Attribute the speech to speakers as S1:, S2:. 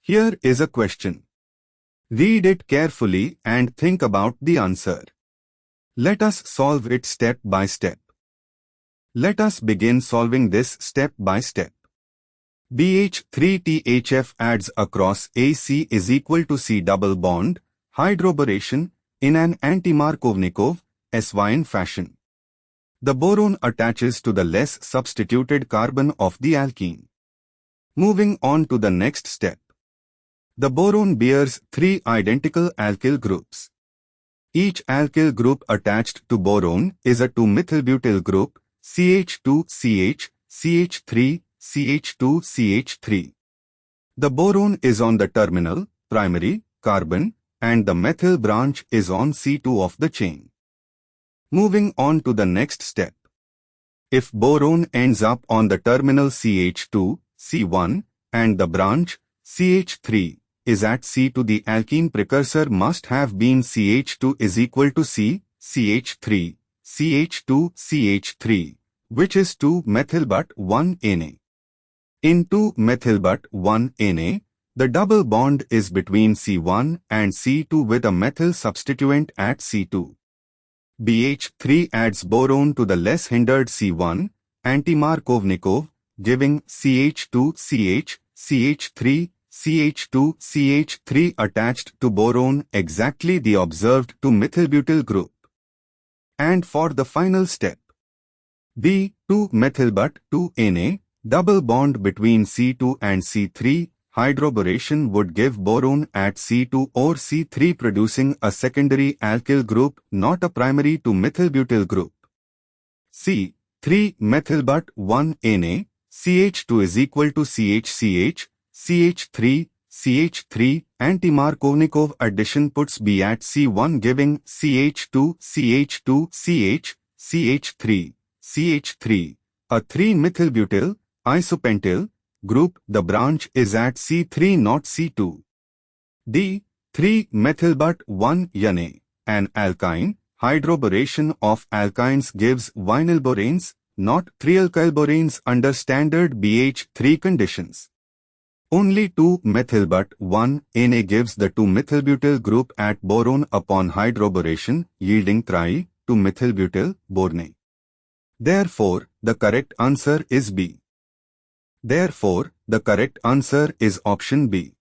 S1: Here is a question. Read it carefully and think about the answer. Let us solve it step by step. Let us begin solving this step by step. BH3THF adds across AC is equal to C double bond, hydroboration, in an anti-Markovnikov, SYN fashion. The boron attaches to the less substituted carbon of the alkene. Moving on to the next step. The boron bears 3 identical alkyl groups. Each alkyl group attached to boron is a 2-methylbutyl group, CH2CH, CH3, CH2CH3. The boron is on the terminal, primary, carbon, and the methyl branch is on C2 of the chain. Moving on to the next step. If boron ends up on the terminal CH2, C1, and the branch, CH3, is at C2, the alkene precursor must have been CH2 is equal to C, CH3, CH2, CH3, which is 2-methyl-but-1-Na. In 2-methyl-but-1-Na, the double bond is between C1 and C2 with a methyl substituent at C2. BH3 adds boron to the less hindered C1, anti-Markovnikov, giving CH2CH, CH3, CH2CH3 attached to boron, exactly the observed 2-methylbutyl group. And for the final step, the 2-methyl-but-2-Na, double bond between C2 and C3, hydroboration would give boron at C2 or C3 producing a secondary alkyl group, not a primary 2-methylbutyl group. C, 3-methyl-but-1-Na, CH2 is equal to CH-CH, CH3, CH3, anti-Markovnikov addition puts B at C1 giving CH2, CH2, CH, CH3, CH3, a 3-methylbutyl, isopentyl, group. The branch is at C3 not C2. D, 3-methyl-but-1-Na, an alkyne, hydroboration of alkynes gives vinylboranes, not 3-alkylboranes under standard BH3 conditions. Only 2-methyl-but-1-Na gives the 2-methylbutyl group at boron upon hydroboration, yielding 3-2-methylbutyl borane. Therefore, the correct answer is B. Therefore, the correct answer is option B.